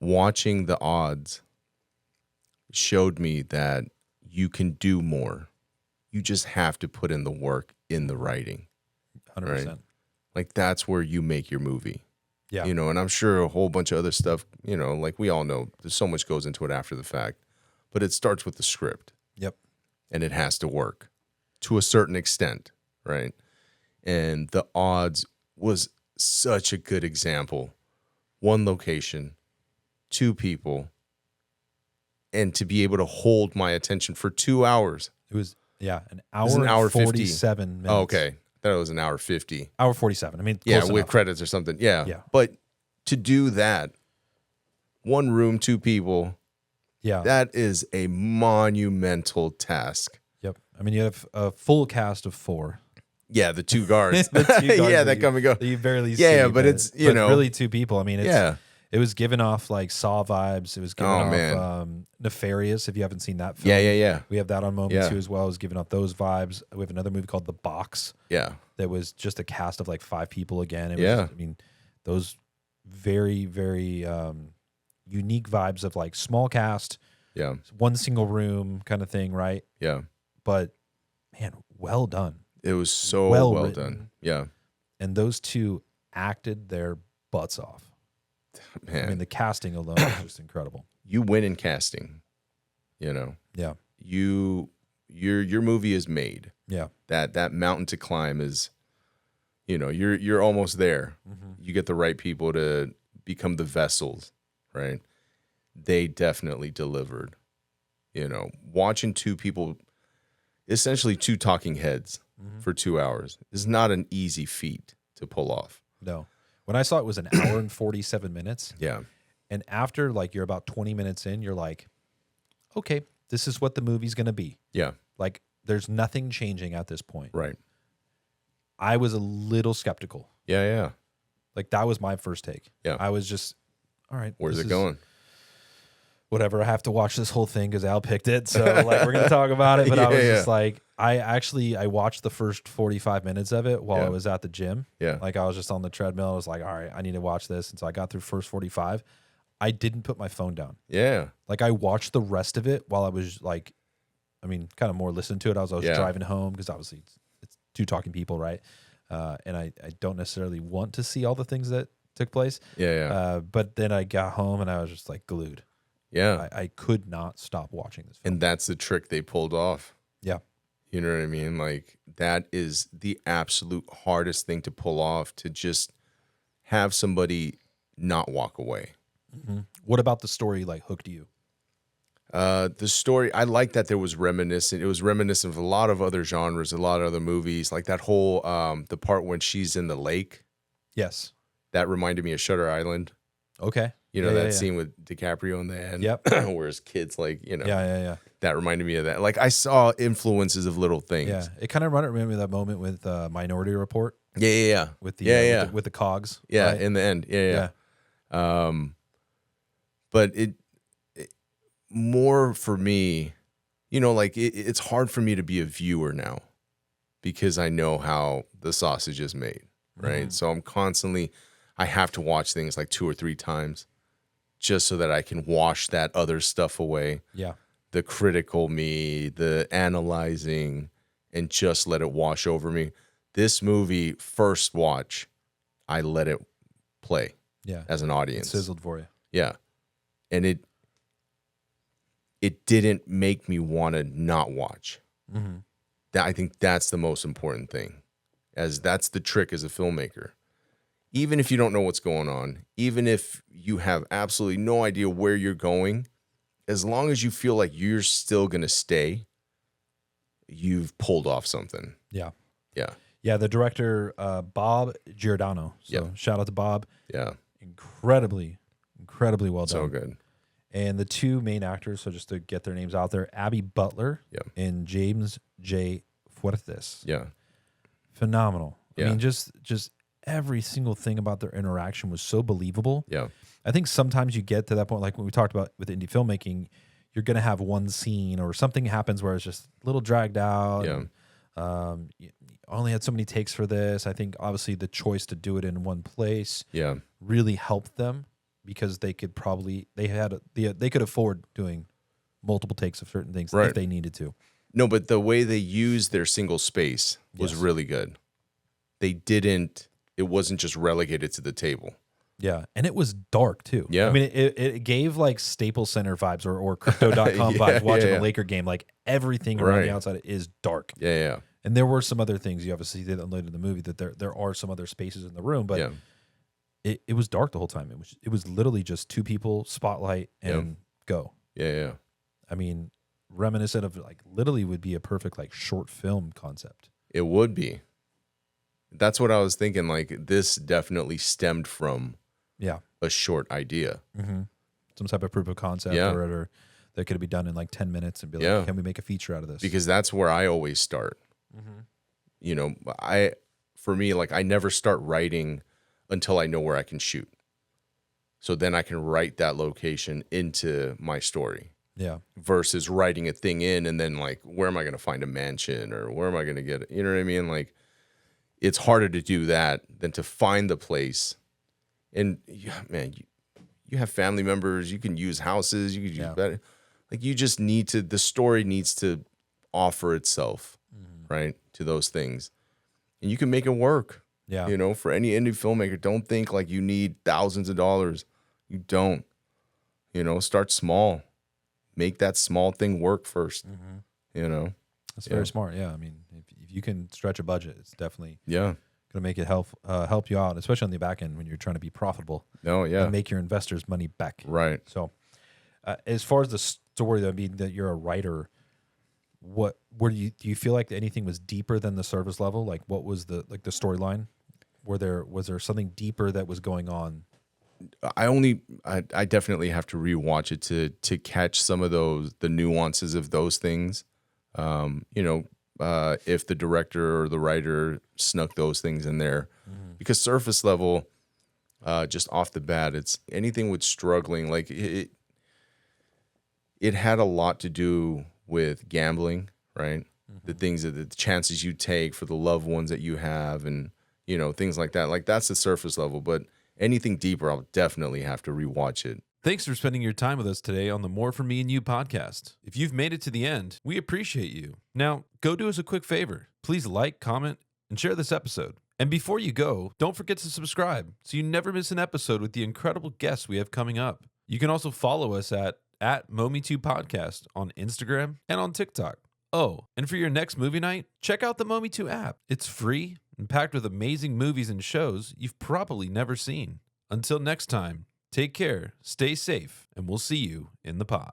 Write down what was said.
watching the odds showed me that you can do more. You just have to put in the work in the writing. 100%. Right? Like that's where you make your movie. Yeah. You know, and I'm sure a whole bunch of other stuff, you know, like we all know there's so much goes into it after the fact, but it starts with the script. Yep. And it has to work to a certain extent, right? And the odds was such a good example. One location, two people, and to be able to hold my attention for 2 hours. It was, an It was an hour 50. 47 minutes. Oh, okay. I thought it was an hour 50. Hour 47. I mean, Yeah, close with enough. credits or something. Yeah. Yeah. But to do that, one room, two people, Yeah. that is a monumental task. Yep. I mean, you have a full cast of 4. Yeah, the 2 guards. The 2 guards yeah, that that you- come and go. that you barely see. Yeah, but it's, you know. really 2 people. I mean, it's, Yeah. it was giving off like Saw vibes. It was giving off man. Nefarious, if you haven't seen that film. Yeah. We have that on Mometu Yeah. as well. It was giving off those vibes. We have another movie called The Box Yeah. that was just a cast of like 5 people again. It Yeah. was, I mean, those very, very unique vibes of like small cast, Yeah. one single room kind of thing, right? Yeah. But man, well done. It was so Well well written. done. Yeah. And those 2 acted their butts off. Man, I mean, the casting alone is just incredible. you win in casting. You know. Yeah. Your movie is made. Yeah. That mountain to climb is, you know, you're almost there. Mm-hmm. You get the right people to become the vessels, right? They definitely delivered. You know, watching 2 people, essentially 2 talking heads for 2 hours is not an easy feat to pull off. No. When I saw it was an hour and 47 minutes. Yeah. And after like you're about 20 minutes in, you're like, okay, this is what the movie's going to be. Yeah. Like there's nothing changing at this point. Right. I was a little skeptical. Yeah. Like that was my first take. Yeah. I was just, all right. Where's this it is going? Whatever. I have to watch this whole thing because Al picked it. So like we're going to talk about it. But I was just like, I watched the first 45 minutes of it while I was at the gym. Yeah. Like I was just on the treadmill. I was like, all right, I need to watch this. And so I got through first 45. I didn't put my phone down. Yeah. Like I watched the rest of it while I was like, I mean, kind of more listening to it. I was driving home because obviously it's 2 talking people, right? And I don't necessarily want to see all the things that took place. Yeah. But then I got home and I was just like glued. Yeah. I could not stop watching this film. And that's the trick they pulled off. Yeah. You know what I mean? Like that is the absolute hardest thing to pull off, to just have somebody not walk away. Mm-hmm. What about the story like hooked you? The story, I like that there was reminiscent. It was reminiscent of a lot of other genres, a lot of other movies. Like that whole, the part when she's in the lake. Yes. That reminded me of Shutter Island. Okay. You know, that scene with DiCaprio in the end. Yep. Where his kids, like, you know. Yeah. That reminded me of that. Like, I saw influences of little things. Yeah. It kind of reminded me of that moment with Minority Report. Yeah. With the with the cogs. Yeah, right? in the end. Yeah. But it more for me, you know, like it's hard for me to be a viewer now because I know how the sausage is made, right? Mm-hmm. So I'm constantly, I have to watch things like 2 or 3 times just so that I can wash that other stuff away. Yeah. The critical me, the analyzing, and just let it wash over me. This movie, first watch, I let it play as an audience. It sizzled for you. Yeah. And it didn't make me want to not watch. Mm-hmm. I think that's the most important thing, as that's the trick as a filmmaker. Even if you don't know what's going on, even if you have absolutely no idea where you're going, as long as you feel like you're still going to stay, you've pulled off something. Yeah. Yeah. Yeah, the director, Bob Giordano. So shout out to Bob. Yeah. Incredibly well done. So good. And the 2 main actors, so just to get their names out there, Abby Butler and James J. Fuertes. Yeah. Phenomenal. Yeah. I mean, just every single thing about their interaction was so believable. Yeah. I think sometimes you get to that point, like when we talked about with indie filmmaking, you're going to have one scene or something happens where it's just a little dragged out. Yeah. And, you only had so many takes for this. I think obviously the choice to do it in one place Yeah. really helped them. because they could afford doing multiple takes of certain things Right. if they needed to. No, but the way they used their single space was Yes. really good. It wasn't just relegated to the table. Yeah, and it was dark too. Yeah. I mean, it gave like Staples Center vibes or Crypto.com vibes watching a Laker game. Like everything around the outside is dark. Yeah. And there were some other things you obviously did later in the movie that there are some other spaces in the room, but it was dark the whole time. It was literally just two people, spotlight, and go. Yeah. I mean, reminiscent of like literally would be a perfect like short film concept. It would be. That's what I was thinking. Like this definitely stemmed from a short idea. Mm-hmm. Some type of proof of concept or that could be done in like 10 minutes and be like, can we make a feature out of this? Because that's where I always start. Mm-hmm. You know, I never start writing until I know where I can shoot. So then I can write that location into my story. Yeah. Versus writing a thing in and then like, where am I going to find a mansion or where am I going to get it? You know what I mean? Like, it's harder to do that than to find the place. And man, you have family members, you can use houses, you can use better. Like you just need to, the story needs to offer itself, right, to those things. And you can make it work. Yeah. You know, for any indie filmmaker, don't think like you need thousands of dollars. You don't. You know, start small. Make that small thing work first. You know? That's very smart. Yeah. I mean, if you can stretch a budget, it's definitely going to make it help you out, especially on the back end when you're trying to be profitable. And make your investors' money back. Right. So, as far as the story, I mean, that you're a writer, do you feel like anything was deeper than the surface level? Like, what was the storyline? Was there something deeper that was going on? I definitely have to rewatch it to catch some of the nuances of those things. You know, if the director or the writer snuck those things in there, because surface level, just off the bat, it's anything with struggling. Like it had a lot to do with gambling, right? The things that the chances you take for the loved ones that you have, and you know, things like that. Like that's the surface level, but anything deeper, I'll definitely have to rewatch it. Thanks for spending your time with us today on the More For Me and You podcast. If you've made it to the end, we appreciate you. Now, go do us a quick favor. Please like, comment, and share this episode. And before you go, don't forget to subscribe so you never miss an episode with the incredible guests we have coming up. You can also follow us at Mometu Podcast on Instagram and on TikTok. Oh, and for your next movie night, check out the Mometu app. It's free and packed with amazing movies and shows you've probably never seen. Until next time, take care, stay safe, and we'll see you in the pod.